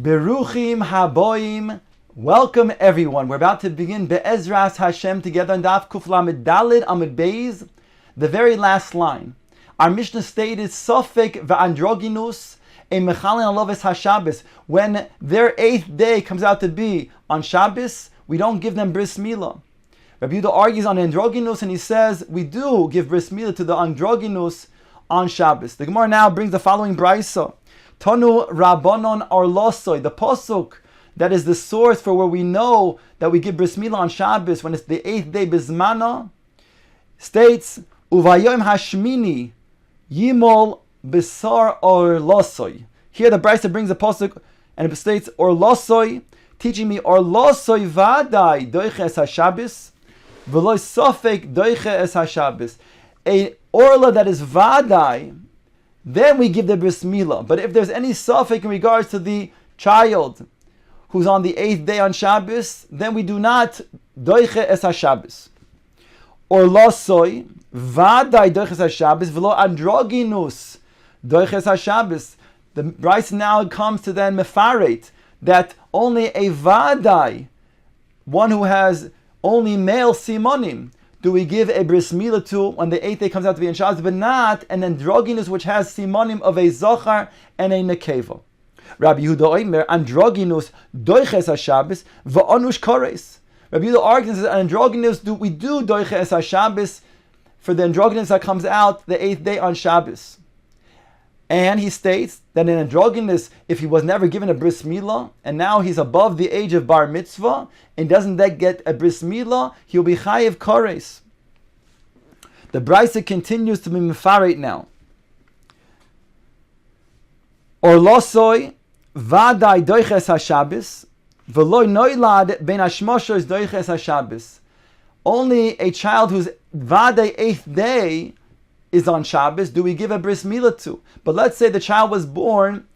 Beruchim haboim. Welcome everyone. We're about to begin Be'ezras Hashem together on Daf Kuf Lamed Daled Amud Beis, the very last line. Our Mishnah stated Sofek va'androginus a mechalin aloves haShabbos. When their 8th day comes out to be on Shabbos, we don't give them bris milah. Rabbi Yehuda argues on androgynous, and he says we do give bris milah to the androgynous on Shabbos. The Gemara now brings the following brisa. Tanu Rabbanon Arlosoi, the pasuk that is the source for where we know that we give bris milah on Shabbos when it's the 8th day bismana, states Uvayom Hashmini Yimol Bisar Orlosoi. Here the brisa brings the pasuk and it states Orlosoi, teaching me Orlosoi Vadai Doiche Es HaShabbos V'loi Sofek Doiche Es HaShabbos. A orla that is Vadai, then we give the bris milah. But if there's any suffix in regards to the child who's on the 8th day on Shabbos, then we do not doiche es HaShabbos. Or losoi, vadai doiche es HaShabbos, v'lo androginus doiche es HaShabbos. The Bryce now comes to then mefaret that only a vadai, one who has only male simonim, do we give a bris milah to when the 8th day comes out to be in Shabbos, but not an androgynous which has simonim of a zochar and a nekeva. Rabbi Yehuda Omer, androgynous doiches HaShabbos v'anush kores. Rabbi Yehuda argues that androgynous we do doiches HaShabbos for the androgynous that comes out the 8th day on Shabbos. And he states that an androgynous, if he was never given a bris milah, and now he's above the age of bar mitzvah, and doesn't then get a bris milah, he'll be chayiv kores. The brisa continues to be mefaret now. Orlosoi vadai doiches HaShabbos v'loi noilad ben hashmoshos doiches HaShabbos. Only a child who's vadai 8th day is on Shabbos do we give a bris milah to. But let's say the child was born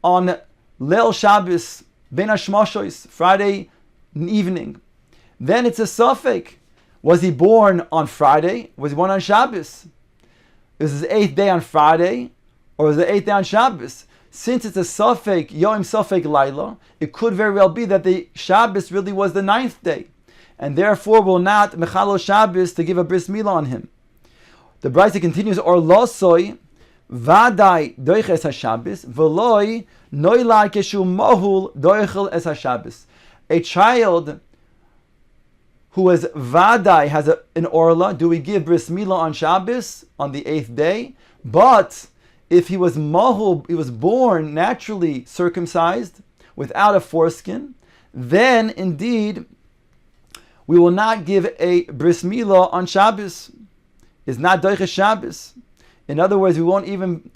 on Leil Shabbos ben hashmoshos, Friday evening. Then it's a suffix. Was he born on Friday? Was he born on Shabbos? Is his 8th day on Friday? Or was the 8th day on Shabbos? Since it's a suffix, Yoim suffix Laila, it could very well be that the Shabbos really was the 9th day. And therefore will not Mechalo Shabbos to give a bris milah on him. The brisa continues, or losoi vadai doiches HaShabbos v'loi noilad keshu mohul doichel es HaShabbos. A child who is vadai has an orla, do we give bris milah on Shabbos on the 8th day? But if he was mohul, he was born naturally circumcised without a foreskin, then indeed we will not give a bris milah on Shabbos. Is not doiches Shabbos. In other words, we won't even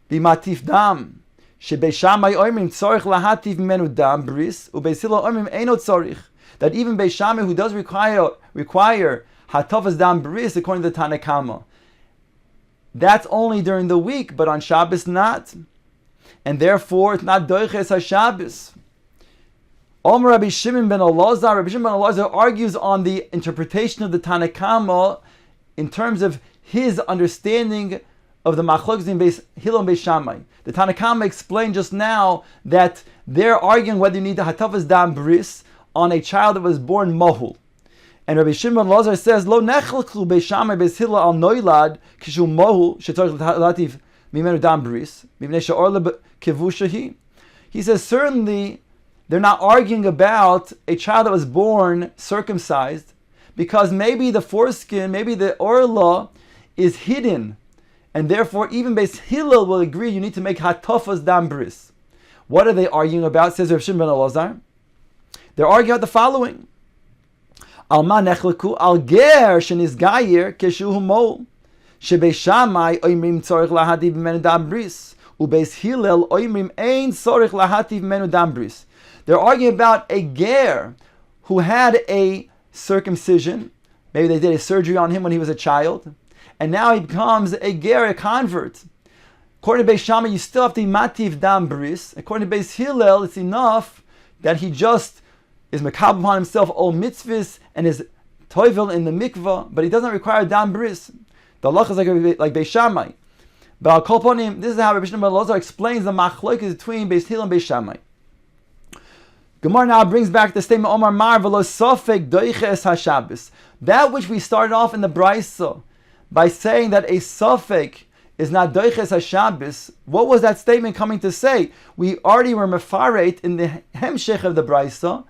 be matif dam. Shebei Shammai oimrim tzorich lahativ menu dam bris, ubeis Hillel oimrim eino tzorich. That even Beis Shammai, who does require hatavas dam bris, according to the Tanna Kama, that's only during the week, but on Shabbos not. And therefore, it's not doiches HaShabbos. Omer Rabbi Shimon ben Elazar, Rabbi Shimon ben Elazar argues on the interpretation of the Tanna Kama in terms of his understanding of the machlokes in Beis Hillel and Beis Shammai. The Tanna Kama explained just now that they're arguing whether you need the hatavas dam bris on a child that was born mohul. And Rabbi Shimon ben Elazar says, Lo nechelchu Beis Shammai Beis Hillel al noilad kishu mohul shetzorich lativ mimenu dam bris mipnei she'orla kevushahi. He says certainly they're not arguing about a child that was born circumcised, because maybe the foreskin, maybe the orla is hidden, and therefore even Beis Hillel will agree you need to make hatafas dam bris. What are they arguing about? Says Rav Shimon ben Elazar. They're arguing about the following: Alma nechleku al ger shenizgayer keshuhu mol shebeis Shammai oimrim tzorich lahativ menu dam bris ubeis Hillel oimrim ein tzorich lahativ menu dam bris. They're arguing about a ger who had a circumcision. Maybe they did a surgery on him when he was a child, and now he becomes a ger, a convert. According to Beis Shammai, you still have to mativ dam bris. According to Beis Hillel, it's enough that he just is mekabel upon himself all mitzvahs and is toivel in the mikvah, but he doesn't require dam bris. The halach is like Beis Shammai. But I'll call upon him. This is how Rabbi Shimon ben Elazar explains the machlokes between Beis Hillel and Beis Shammai. Gemara now brings back the statement Omar Mar v'lo sofek doiches haShabbos. That which we started off in the Brisa by saying that a sofek is not doiches haShabbos. What was that statement coming to say? We already were mefaret in the hemshech of the Brisa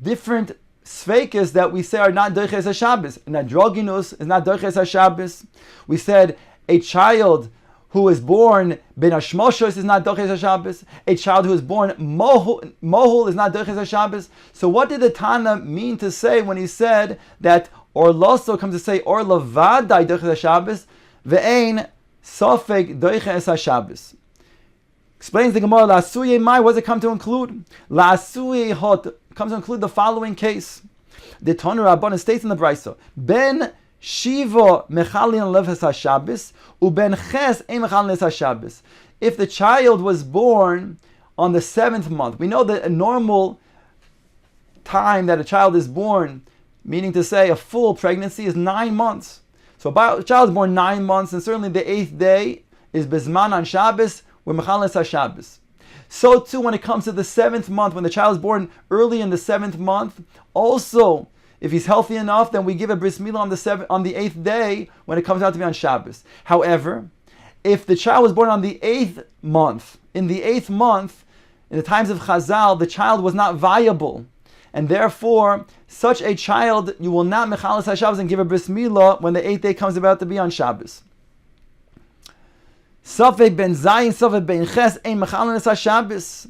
different sfeikes that we say are not doiches haShabbos. An androgynous is not doiches haShabbos. We said a child who is born ben hashmoshos is not doiches haShabbos. A child who is born mohul is not doiches haShabbos. So what did the Tana mean to say when he said that or loso comes to say or lavadai doiches haShabbos ve'ein sofek doiches haShabbos? Explains the Gemara, la'asuye mai, what does it come to include? La'asuye hot comes to include the following case. The Tana Rabbanan states in the Brisa, ben Shiva mechalin lefes haShabbos, uben ches ein mechalin lefes haShabbos. If the child was born on the 7th month, we know that a normal time that a child is born, meaning to say a full pregnancy, is 9 months. So a child is born 9 months, and certainly the 8th day is bezman on Shabbos, where mechalin lefes haShabbos. So too when it comes to the 7th month, when the child is born early in the 7th month, also if he's healthy enough, then we give a bris milah on the 8th day when it comes out to be on Shabbos. However, if the child was born on the 8th month, in the the times of Chazal, the child was not viable, and therefore such a child you will not mechalas haShabbos and give a bris milah when the 8th day comes about to be on Shabbos. Safek ben zayin, safek ben ches, ein mechalas haShabbos.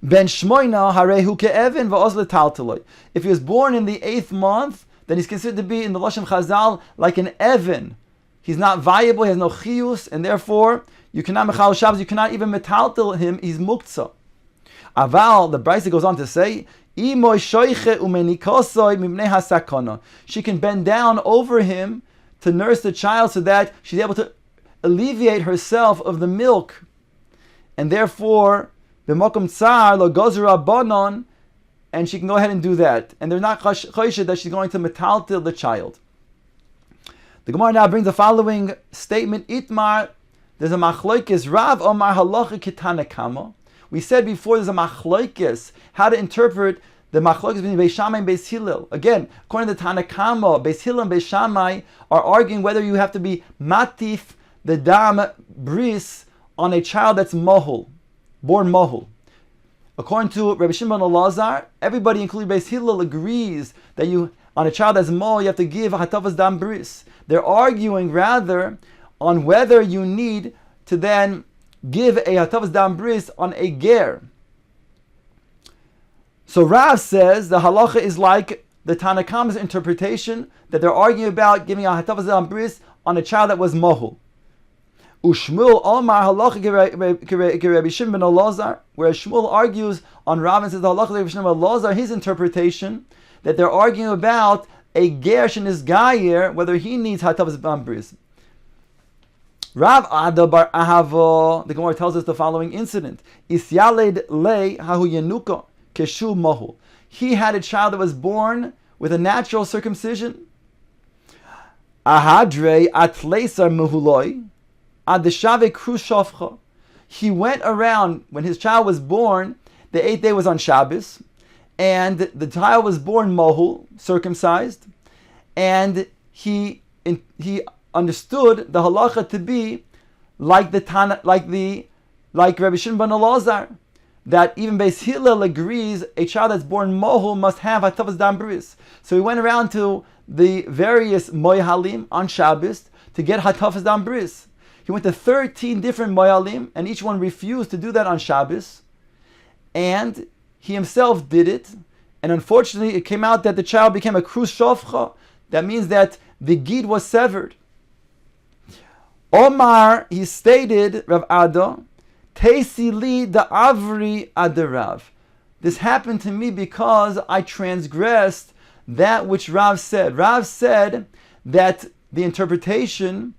Ben Shmoina harehu ke'evin va'oz letalteloi. If he was born in the 8th month, then he's considered to be in the Lashon Chazal like an Evan. He's not viable, he has no chiyus, and therefore you cannot mechal Shabbos, you cannot even metaltel him, he's muktzah. Aval, the Brisa goes on to say, Imoy shoiche umenikosoi mibnei hasakona. She can bend down over him to nurse the child so that she's able to alleviate herself of the milk, and therefore b'mokum tsar lo gozer rabbanon, and she can go ahead and do that, and they're not choshed that she's going to metaltel the child. The Gemara now brings the following statement: Itmar, there's a machlokes Rav Omar halacha ketanakama. We said before there's a machlokes how to interpret the machlokes between Beis Shammai and Beis Hillel. Again, according to Tanakama, Beis Hillel and Beis Shammai are arguing whether you have to be matif the dam bris on a child that's mohul, born mohul. According to Rabbi Shimon Elazar, everybody, including Beis Hillel, agrees that you, on a child that's mohul, you have to give a hatavas dam bris. They're arguing rather on whether you need to then give a hatavas dam bris on a ger. So Rav says the halacha is like the Tanakama's interpretation that they're arguing about giving a hatavas dam bris on a child that was mohul. Ushmul Omar halacha Rabbi Shimon Elazar, whereas Shmuel argues on Rav and says the halacha Rabbi Shimon Elazar, his interpretation that they're arguing about a gersh in his gayer, whether he needs hatavas dam bris. Rav Ada bar Ahava, the Gemara tells us the following incident: Isyaled le hahu yenuka keshu mohul. He had a child that was born with a natural circumcision. Ahadre atleisar muhuloi. He went around when his child was born. The 8th day was on Shabbos, and the child was born mohul, circumcised, and he understood the halacha to be like Rabbi Shimon ben Elazar, that even Beis Hillel agrees a child that's born mohul must have hatavas dam bris. So he went around to the various moyahalim on Shabbos to get hatavas dam bris. He went to 13 different moyalim, and each one refused to do that on Shabbos. And he himself did it. And unfortunately, it came out that the child became a krus shofcha. That means that the gid was severed. Omar, he stated, Rav Ada, Teisi li da avri adarav. This happened to me because I transgressed that which Rav said. Rav said that the interpretation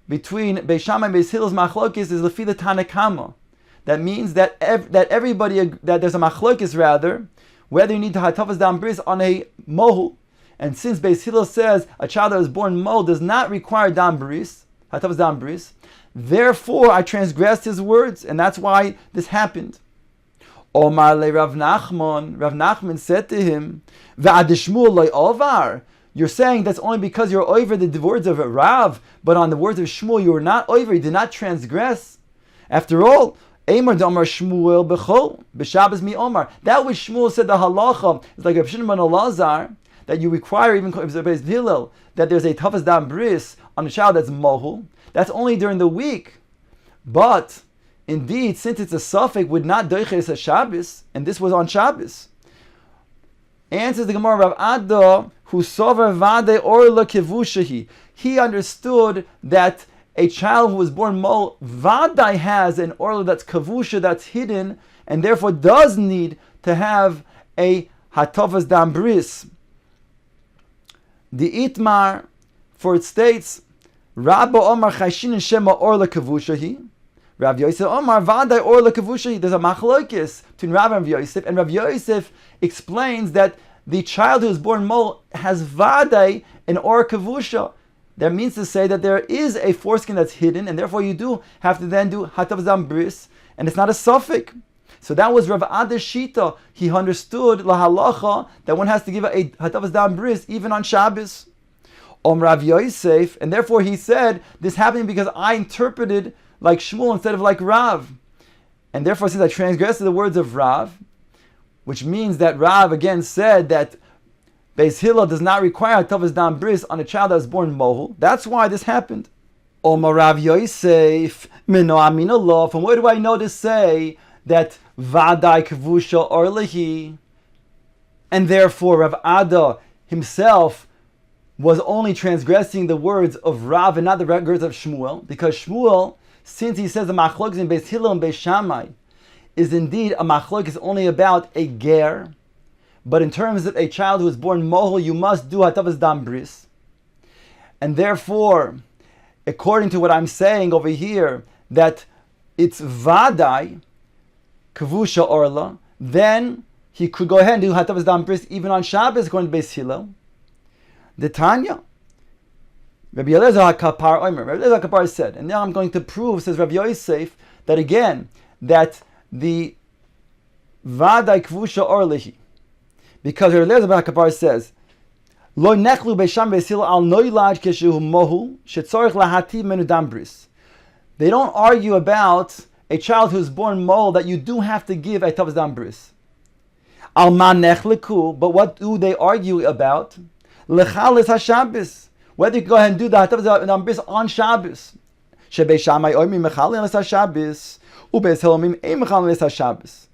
between Beis Shammai and Beis Hillel's machlokes is lefi the Tanakama. That means that everybody, that there's a machlokes rather, whether you need to hatavas dam bris on a mohul. And since Beis Hillel says a child that was born mohul does not require dam bris, hatavas dam bris, therefore I transgressed his words, and that's why this happened. Omar le Rav Nachman said to him, V'ad Shmuel lo ovar. You're saying that's only because you're over the words of Rav, but on the words of Shmuel you were not over, you did not transgress. After all, Eimer d'Omar Shmuel b'chol b'Shabbos mi Omar. That which Shmuel said the halacha is like Rav Shimon ben Elazar, that you require even if it's a Beis Hillel, that there's a tafas dam bris on a child that's mohul. That's only during the week. But indeed, since it's a suffix, would not doiches a Shabbos, and this was on Shabbos. Answers the Gemara, Rav Adda, who sover vade orla kevushahi. He understood that a child who was born mol vadai has an orla that's kavusha, that's hidden, and therefore does need to have a hatavas dam bris. The Itmar, for it states, Rabba Omar Chayshin Shema Orla Kavushahi. Rav Yosef Omar Vadai Orla Kavushahi. There's a machlokes between Rav and Rav Yosef, and Rav Yosef explains that the child who is born mol has Vadai and Or Kavusha. That means to say that there is a foreskin that's hidden, and therefore you do have to then do Hatav Zam Bris, and it's not a suffix. So that was Rav Ada's Shita. He understood la halacha that one has to give a Hatav Zam Bris even on Shabbos. Rav Yosef, and therefore he said, this happened because I interpreted like Shmuel instead of like Rav. And therefore, since I transgressed the words of Rav, which means that Rav again said that Beis Hillel does not require Tavas Dam Bris on a child that was born mohul. That's why this happened. Rav Yosef, Mino Amina Lo, from where do I know to say that Vadai Kavusha Orlehi? And therefore Rav Ada himself was only transgressing the words of Rav and not the words of Shmuel, because Shmuel, since he says the machlokes in Beis Hillel and Beis Shammai, is indeed a machlokes only about a ger, but in terms of a child who is born mohul, you must do hatavas dam bris. And therefore, according to what I'm saying over here, that it's vadai, kavusha orla, then he could go ahead and do hatavas dam bris even on Shabbos, according to Beis Hillel. The Tanya, Rabbi Eliezer HaKapar said, and now I'm going to prove, says Rabbi Yosef, that again, that the Vadai Kvusha Orlehi, because Rabbi Eliezer HaKapar says, Lo nechlu beisham besil al noilad keshu mohu shetzorich lahativ menu dambris. They don't argue about a child who's born mohul that you do have to give a tavas dambris. Al ma nechleku, but what do they argue about? Lechalis HaShabbos, whether you can go ahead and do the Hatav Dam on Shabbos. Shebei Shammai Oimi Mechalis HaShabbos, Ubeis Hilomim Ein Mechalis HaShabbos.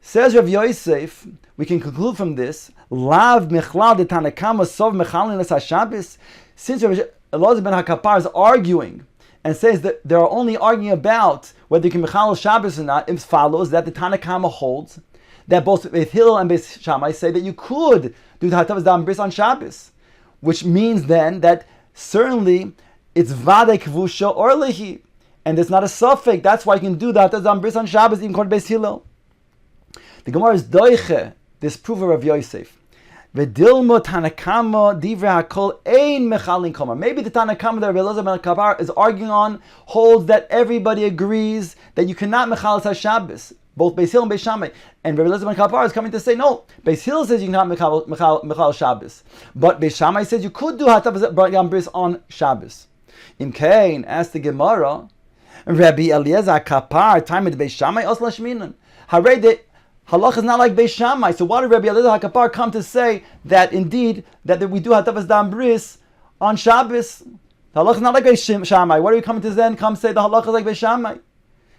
Says Rav Yosef, we can conclude from this, Lav Mechlal de Tanakama Sov Mechalis HaShabbos. Since Rav Elazar ben HaKapar is arguing and says that they are only arguing about whether you can Mechal Shabbos or not, it follows that the Tanakama holds that both Beis Hillel and Beis Shammai say that you could do the Hatavas Dam Bris on Shabbos, which means then that certainly it's Vadei Kvusha or Lehi, and there's not a suffix. That's why you can do the Hatavas Dam Bris on Shabbos even according to Beis Hillel. The Gemara is doiche this proof of Rav Yosef. V'dilmo Tanakama divrei hakol ein mechalin koma. Maybe the Tanakama that Rabbi Elazar ben Kapar is arguing on holds that everybody agrees that you cannot mechalis HaShabbos. Both Beis Hillel and Beis Shammai. And Rabbi Elazar ben Kapar is coming to say, no, Beis Hillel says you cannot mechal Shabbos. But Beis Shammai says you could do Hatavas Dam Bris on Shabbos. In Cain, asked the Gemara, Rabbi Eliezer Kapar, time at Beis Shammai, Osla Shminan. Harei de halach is not like Beis Shammai. So why did Rabbi Eliezer HaKapar come to say that indeed that we do Hatavas Dam Bris on Shabbos? The halach is not like Beis Shammai. Why are you coming to then come say the halach is like Beis Shammai?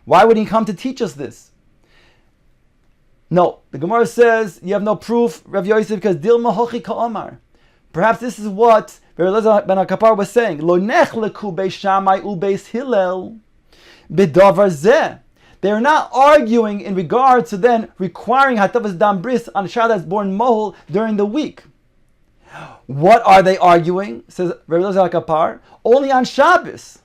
Why would he come to teach us this? No, the Gemara says you have no proof, Rav Yosef, because Dilma Hochi Ka'omar. Perhaps this is what Rabbi Elazar ben HaKapar was saying. Lo nechleku Beis Shammai u Beis Hillel b'davar zeh. They are not arguing in regards to then requiring Hatavas Dam Bris on a child that's born mohul during the week. What are they arguing? Says Rabbi Elazar HaKapar. Only on Shabbos.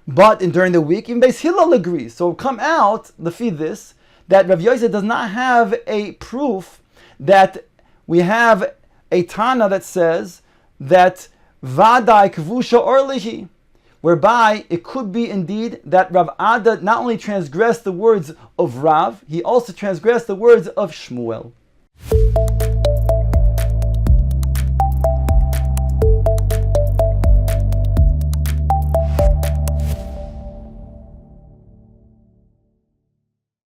But during the week, even Beis Hillel agrees. So come out, lefi this, that Rav Yosef does not have a proof that we have a Tana that says that Vadai Kvusha Orlihi. whereby it could be indeed that Rav Ada not only transgressed the words of Rav, he also transgressed the words of Shmuel.